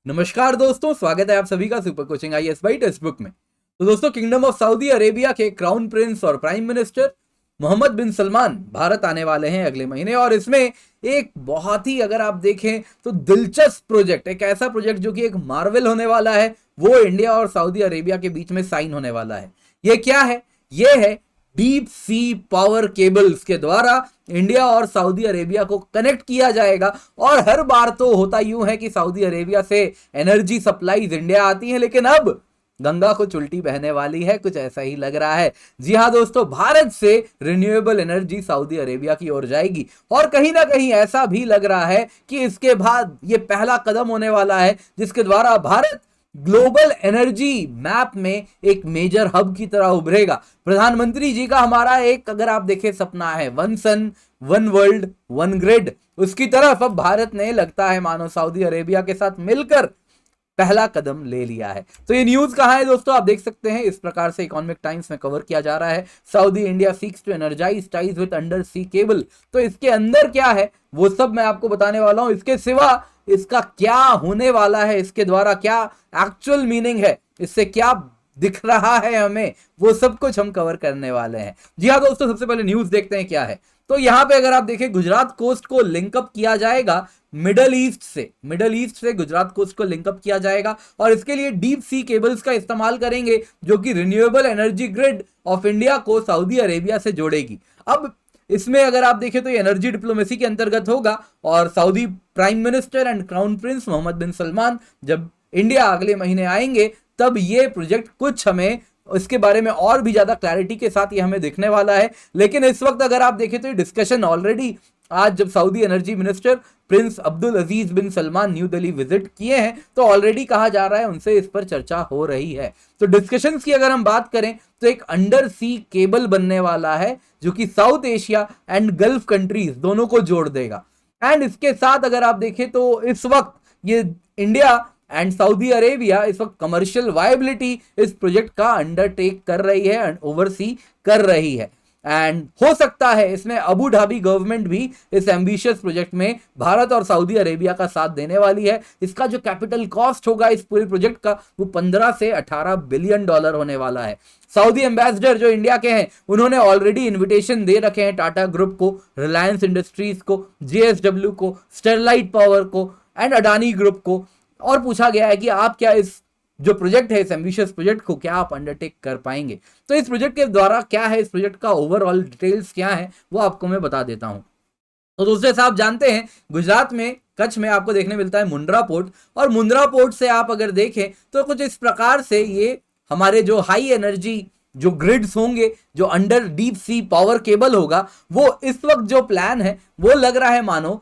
नमस्कार दोस्तों, स्वागत है आप सभी का super coaching IAS by text book में। तो दोस्तों, किंगडम ऑफ सऊदी अरेबिया के क्राउन प्रिंस और prime minister Mohammad bin Salman Bharat आने वाले हैं अगले महीने। और इसमें एक बहुत ही, अगर आप देखें तो दिलचस्प प्रोजेक्ट, एक ऐसा प्रोजेक्ट जो कि एक मार्वल होने वाला है, वो इंडिया और सऊदी अरेबिया के बीच में साइन होने वाला है। ये क्या है? ये है डीप सी पावर केबल्स के द्वारा इंडिया और सऊदी अरेबिया को कनेक्ट किया जाएगा। और हर बार तो होता यूं है कि सऊदी अरेबिया से एनर्जी सप्लाईज इंडिया आती है, लेकिन अब गंगा को उल्टी बहने वाली है, कुछ ऐसा ही लग रहा है। जी हां दोस्तों, भारत से रिन्यूएबल एनर्जी सऊदी अरेबिया की ओर जाएगी। और कहीं ना कहीं ऐसा भी लग रहा है कि इसके बाद ये पहला कदम होने वाला है जिसके द्वारा भारत ग्लोबल एनर्जी मैप में एक मेजर हब की तरह उभरेगा। प्रधानमंत्री जी का हमारा एक, अगर आप देखें, सपना है one sun one world one grid. उसकी तरफ अब भारत ने, लगता है मानो, सऊदी अरेबिया के साथ मिलकर पहला कदम ले लिया है। तो ये न्यूज कहां है दोस्तों, आप देख सकते हैं, इस प्रकार से इकोनॉमिक टाइम्स में कवर किया जा रहा है। Saudi India seeks to energize ties with under sea cable. तो इसके अंदर क्या है वो सब मैं आपको बताने वाला हूं। इसके सिवा इसका क्या होने वाला है, इसके द्वारा क्या एक्चुअल मीनिंग है, इससे क्या दिख रहा है हमें, वो सब कुछ हम कवर करने वाले हैं। जी हाँ दोस्तों, सबसे पहले न्यूज देखते हैं क्या है। तो यहां पे अगर आप देखें, गुजरात कोस्ट को लिंकअप किया जाएगा मिडल ईस्ट से गुजरात कोस्ट को लिंकअप किया जाएगा। और इसके लिए डीप सी केबल्स का इस्तेमाल करेंगे, जो कि renewable energy grid of India को सऊदी अरेबिया से जोड़ेगी। अब इसमें अगर आप देखें तो ये एनर्जी डिप्लोमेसी के अंतर्गत होगा। और Saudi prime minister and crown prince Mohammed bin Salman जब इंडिया अगले महीने आएंगे, तब ये प्रोजेक्ट कुछ हमें इसके बारे में और भी ज्यादा क्लैरिटी के साथ ये हमें दिखने वाला है। लेकिन इस वक्त अगर आप देखें तो ये डिस्कशन ऑलरेडी, आज जब Saudi energy minister prince Abdul Aziz bin Salman new Delhi visit किए हैं, तो ऑलरेडी कहा जा रहा है उनसे इस पर चर्चा हो रही है। तो डिस्कशंस की अगर हम बात करें तो एक अंडर सी केबल बनने वाला है, जो कि south Asia and gulf countries दोनों को जोड़ देगा। एंड इसके साथ अगर आप देखें तो इस वक्त ये इंडिया एंड सऊदी अरेबिया इस वक्त कमर्शियल वायबिलिटी इस प्रोजेक्ट का अंडरटेक कर रही है एंड ओवरसी कर रही है। एंड हो सकता है इसमें अबू धाबी गवर्नमेंट भी इस एम्बिशियस प्रोजेक्ट में भारत और सऊदी अरेबिया का साथ देने वाली है। इसका जो कैपिटल कॉस्ट होगा इस पूरे प्रोजेक्ट का, वो 15 से 18 बिलियन डॉलर होने वाला है। सऊदी एम्बेसडर जो इंडिया के हैं, उन्होंने ऑलरेडी इन्विटेशन दे रखे हैं टाटा ग्रुप को, रिलायंस इंडस्ट्रीज को, जेएसडब्ल्यू को, स्टरलाइट पावर को एंड अडानी ग्रुप को। और पूछा गया है कि आप क्या इस जो प्रोजेक्ट है, इस एम्बिशियस प्रोजेक्ट को क्या आप अंडरटेक कर पाएंगे। तो इस प्रोजेक्ट के द्वारा क्या है, इस प्रोजेक्ट का ओवरऑल डिटेल्स क्या है, वो आपको मैं बता देता हूं। तो दोस्तों, जैसा आप जानते हैं, गुजरात में कच्छ में आपको देखने मिलता है मुंद्रा पोर्ट। और मुंद्रा पोर्ट से आप अगर देखें तो कुछ इस प्रकार से ये हमारे जो हाई एनर्जी जो ग्रिड्स होंगे, जो under deep sea power cable होगा, वो इस वक्त जो प्लान है वो लग रहा है मानो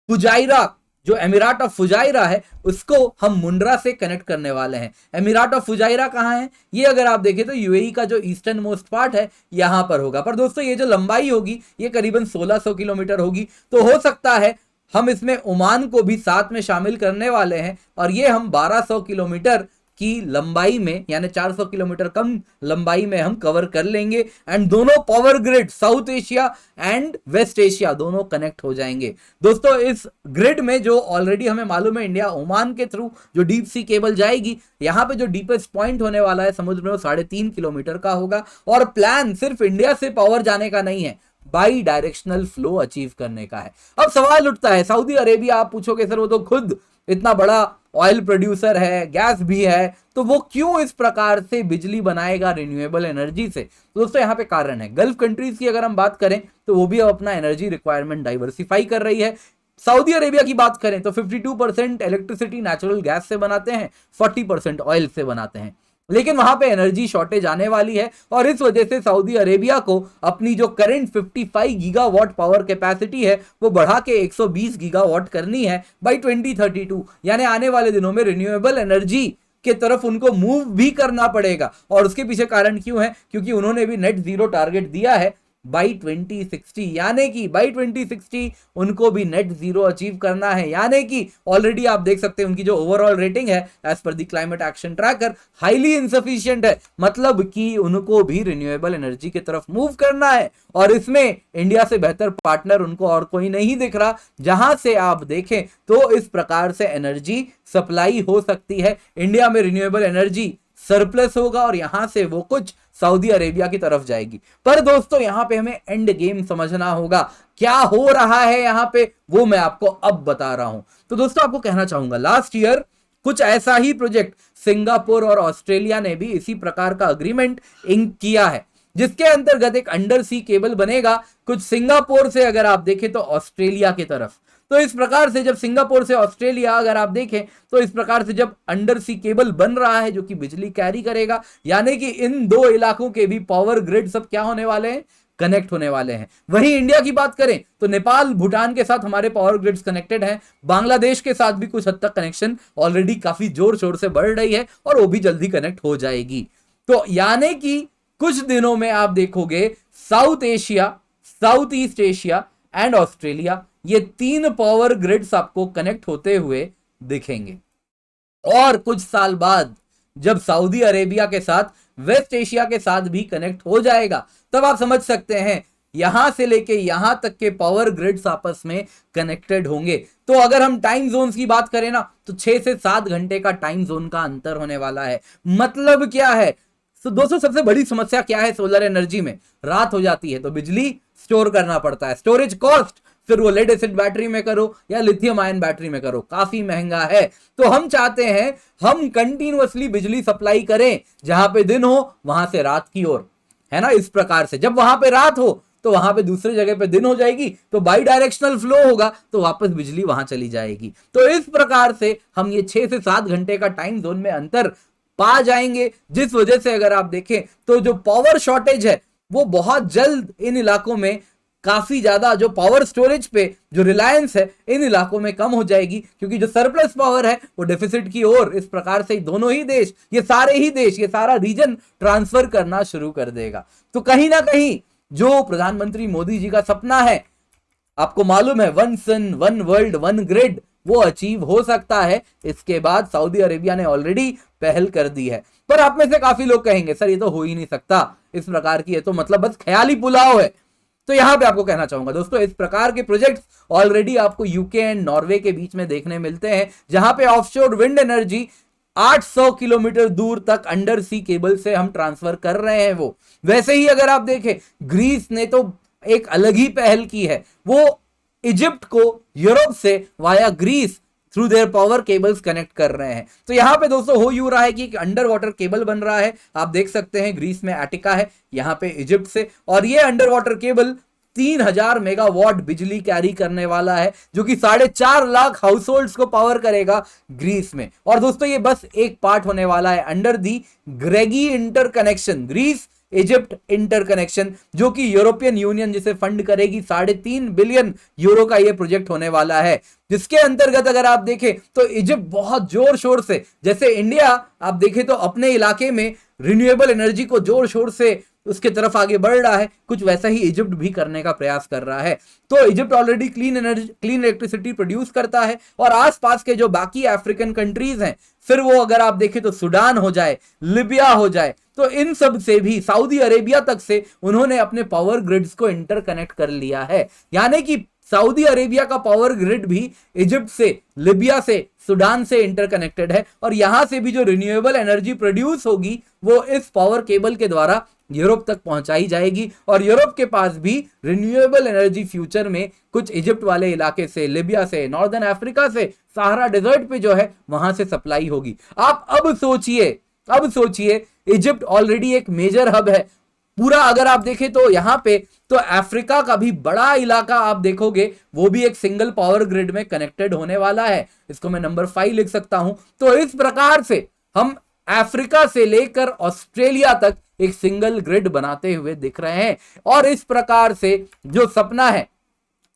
फुजाइरा, जो एमिराट ऑफ फुजाइरा है, उसको हम मुंड्रा से कनेक्ट करने वाले हैं। एमिराट ऑफ फुजाइरा कहां है? ये अगर आप देखें तो यूएई का जो ईस्टर्न मोस्ट पार्ट है, यहां पर होगा। पर दोस्तों, ये जो लंबाई होगी ये करीबन 1600 किलोमीटर होगी। तो हो सकता है हम इसमें ओमान को भी साथ में शामिल करने वाले हैं, और ये हम 1200 किलोमीटर की लंबाई में, यानी 400 किलोमीटर कम लंबाई में हम कवर कर लेंगे। एंड दोनों power grid South Asia and West Asia दोनों कनेक्ट हो जाएंगे। दोस्तों, इस ग्रिड में जो ऑलरेडी हमें मालूम है, इंडिया ओमान के थ्रू जो डीप सी केबल जाएगी, यहां पे जो डीपेस्ट पॉइंट होने वाला है समुद्र में, वो 3.5 किलोमीटर का होगा। और प्लान सिर्फ इंडिया से पावर जाने का नहीं है, बाई डायरेक्शनल फ्लो अचीव करने का है। अब सवाल उठता है, सऊदी अरेबिया, आप पूछोगे सर वो तो खुद इतना बड़ा ऑयल प्रोड्यूसर है, गैस भी है, तो वो क्यों इस प्रकार से बिजली बनाएगा रिन्यूएबल एनर्जी से? तो दोस्तों, यहाँ पे कारण है, गल्फ कंट्रीज की अगर हम बात करें तो वो भी अब अपना एनर्जी रिक्वायरमेंट डाइवर्सिफाई कर रही है। सऊदी अरेबिया की बात करें तो 52% इलेक्ट्रिसिटी नेचुरल गैस से बनाते हैं, 40% ऑयल से बनाते हैं। लेकिन वहां पे एनर्जी शॉर्टेज आने वाली है, और इस वजह से सऊदी अरेबिया को अपनी जो करंट 55 गीगावाट पावर कैपेसिटी है वो बढ़ा के 120 गीगावाट करनी है बाय 2032। यानी आने वाले दिनों में रिन्यूएबल एनर्जी के तरफ उनको मूव भी करना पड़ेगा। और उसके पीछे कारण क्यों है? क्योंकि उन्होंने भी नेट जीरो टारगेट दिया है बाई 2060, यानी कि बाई 2060 उनको भी नेट जीरो अचीव करना है। यानी कि ऑलरेडी आप देख सकते हैं उनकी जो ओवरऑल रेटिंग है as per the climate action tracker highly insufficient है, मतलब कि उनको भी रिन्यूएबल एनर्जी की तरफ मूव करना है। और इसमें इंडिया से बेहतर पार्टनर उनको और कोई नहीं दिख रहा। जहां से आप देखें तो इस प्रकार से एनर्जी सप्लाई हो सकती है, इंडिया में रिन्यूएबल एनर्जी सरप्लस होगा और यहां से वो कुछ सऊदी अरेबिया की तरफ जाएगी। पर दोस्तों यहां पे हमें एंड गेम समझना होगा, क्या हो रहा है यहां पे वो मैं आपको अब बता रहा हूं। तो दोस्तों आपको कहना चाहूंगा, लास्ट ईयर कुछ ऐसा ही प्रोजेक्ट सिंगापुर और ऑस्ट्रेलिया ने भी इसी प्रकार का अग्रीमेंट इंक किया है, जिसके अंतर्गत एक अंडर सी केबल बनेगा कुछ सिंगापुर से अगर आप देखें तो ऑस्ट्रेलिया की तरफ। तो इस प्रकार से जब सिंगापुर से ऑस्ट्रेलिया अगर आप देखें तो इस प्रकार से जब अंडर सी केबल बन रहा है जो कि बिजली कैरी करेगा, यानी कि इन दो इलाकों के भी पावर ग्रिड सब क्या होने वाले हैं, कनेक्ट होने वाले हैं। वहीं इंडिया की बात करें तो नेपाल भूटान के साथ हमारे पावर ग्रिड्स कनेक्टेड हैं, बांग्लादेश के साथ भी कुछ हद तक कनेक्शन ऑलरेडी काफी जोर शोर से बढ़ रही है और वो भी जल्दी कनेक्ट हो जाएगी। तो यानी कि कुछ दिनों में आप देखोगे south Asia, south east Asia and Australia, ये तीन पावर ग्रिड्स आपको कनेक्ट होते हुए दिखेंगे। और कुछ साल बाद जब सऊदी अरेबिया के साथ वेस्ट एशिया के साथ भी कनेक्ट हो जाएगा, तब आप समझ सकते हैं यहां से लेके यहां तक के पावर ग्रिड्स आपस में कनेक्टेड होंगे। तो अगर हम टाइम जोन्स की बात करें ना तो 6 से 7 घंटे का टाइम जोन का अंतर होने वाला है। मतलब क्या है, तो दोस्तों सबसे बड़ी समस्या क्या है सोलर एनर्जी में, रात हो जाती है तो बिजली स्टोर करना पड़ता है, स्टोरेज कॉस्ट, फिर वो लेड एसिड बैटरी में करो या लिथियम आयन बैटरी में करो, काफी महंगा है। तो हम चाहते हैं हम कंटिन्यूअसली बिजली सप्लाई करें, जहां पे दिन हो वहां से रात की ओर, है ना। इस प्रकार से जब वहां पे रात हो तो वहां पे दूसरी जगह पे दिन हो जाएगी, तो बाई डायरेक्शनल फ्लो होगा तो वापस बिजली वहां चली जाएगी। तो इस प्रकार से हम ये 6 से 7 घंटे का टाइम जोन में अंतर पा जाएंगे, जिस वजह से अगर आप देखें तो जो पावर शॉर्टेज है वो बहुत जल्द इन इलाकों में काफी ज्यादा, जो पावर स्टोरेज पे जो रिलायंस है इन इलाकों में कम हो जाएगी, क्योंकि जो सरप्लस पावर है वो डेफिसिट की ओर इस प्रकार से दोनों ही देश, ये सारे ही देश, ये सारा रीजन ट्रांसफर करना शुरू कर देगा। तो कहीं ना कहीं जो प्रधानमंत्री मोदी जी का सपना है, आपको मालूम है one sun one world one grid, वो अचीव हो सकता है। इसके बाद सऊदी अरेबिया ने ऑलरेडी पहल कर दी है। पर आप में से काफी लोग कहेंगे सर ये तो हो ही नहीं सकता, इस प्रकार की ये तो मतलब बस ख्याली पुलाव है। तो यहां पे आपको कहना चाहूंगा दोस्तों, इस प्रकार के प्रोजेक्ट्स ऑलरेडी आपको यूके एंड नॉर्वे के बीच में देखने मिलते हैं, जहां पे ऑफशोर विंड एनर्जी 800 किलोमीटर दूर तक अंडर सी केबल से हम ट्रांसफर कर रहे हैं। वो वैसे ही अगर आप देखें ग्रीस ने तो एक अलग ही पहल की है, वो इजिप्ट को यूरोप से via Greece through their power cables connect कर रहे हैं। तो यहां पे दोस्तों हो यूं रहा है कि एक अंडर वाटर केबल बन रहा है, आप देख सकते हैं ग्रीस में एटिका है, यहां पे इजिप्ट से, और ये अंडर वाटर केबल 3000 मेगावाट बिजली कैरी करने वाला है, जो कि 4.5 लाख हाउस होल्ड्स को पावर करेगा ग्रीस में। और दोस्तों ये बस एक पार्ट होने वाला है अंडर दी ग्रेगी इंटरकनेक्शन, ग्रीस इजिप्ट इंटरकनेक्शन, जो कि यूरोपियन यूनियन जिसे फंड करेगी। 3.5 बिलियन यूरो का यह प्रोजेक्ट होने वाला है, जिसके अंतर्गत अगर आप देखें तो इजिप्ट बहुत जोर शोर से, जैसे इंडिया आप देखें तो अपने इलाके में रिन्यूएबल एनर्जी को जोर शोर से उसके तरफ आगे बढ़ रहा है, कुछ वैसा ही इजिप्ट भी करने का प्रयास कर रहा है। तो Egypt already clean energy, clean electricity produce करता है, और आसपास के जो बाकी अफ्रीकन कंट्रीज हैं, फिर वो अगर आप देखें तो सूडान हो जाए, लिबिया हो जाए, तो इन सब से भी सऊदी अरेबिया तक से उन्होंने अपने पावर ग्रिड्स को इंटरकनेक्ट कर लिया है। यानी कि सऊदी अरेबिया का पावर ग्रिड भी इजिप्ट से, लिबिया से, सूडान से इंटरकनेक्टेड है, और यहां से भी जो रिन्यूएबल एनर्जी प्रोड्यूस होगी वो इस पावर केबल के द्वारा यूरोप तक पहुंचाई जाएगी। और यूरोप के पास भी रिन्यूएबल एनर्जी फ्यूचर में कुछ इजिप्ट वाले इलाके से, लिबिया से, नॉर्दर्न अफ्रीका से, सहारा डेजर्ट पे जो है वहां से सप्लाई होगी। आप अब सोचिए इजिप्ट ऑलरेडी एक मेजर हब है पूरा। अगर आप देखें तो यहां पे तो अफ्रीका का भी बड़ा इलाका आप देखोगे वो भी एक सिंगल पावर ग्रिड में कनेक्टेड होने वाला है। इसको मैं नंबर 5 लिख सकता हूं। तो इस प्रकार से हम अफ्रीका से लेकर ऑस्ट्रेलिया तक एक सिंगल ग्रिड बनाते हुए दिख रहे हैं। और इस प्रकार से जो सपना है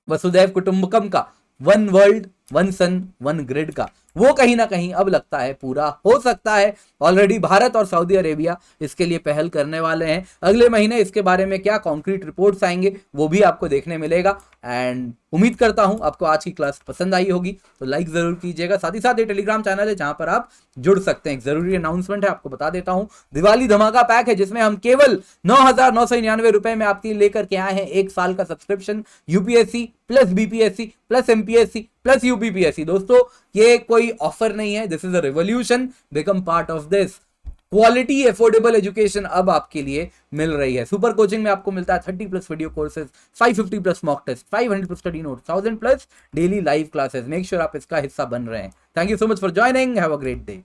वसुधैव कुटुंबकम का, one world one sun one grid का, वो कहीं ना कहीं अब लगता है पूरा हो सकता है। ऑलरेडी भारत और सऊदी अरेबिया इसके लिए पहल करने वाले हैं। अगले महीने इसके बारे में क्या कॉन्क्रीट रिपोर्ट्स आएंगे वो भी आपको देखने मिलेगा। एंड उम्मीद करता हूं आपको आज की क्लास पसंद आई होगी, तो लाइक जरूर कीजिएगा। साथ ही साथ ये टेलीग्राम चैनल है जहां पर आप जुड़ सकते हैं। एक जरूरी अनाउंसमेंट है, आपको बता देता हूं, दिवाली धमाका पैक है जिसमें हम केवल 9,999 रुपए में आपके लिए लेकर के आए हैं 1 साल का subscription, UPSC plus BPSC plus MPSC plus UPPSC. दोस्तों ये कोई ऑफर नहीं है, this is a revolution, become part of this. Quality affordable education अब आपके लिए मिल रही है। सुपर कोचिंग में आपको मिलता है 30+ video courses, 550+ mock test, 500+ study note, 1000+ daily live classes. Make sure आप इसका हिस्सा बन रहे हैं। Thank you so much for joining, have a great day.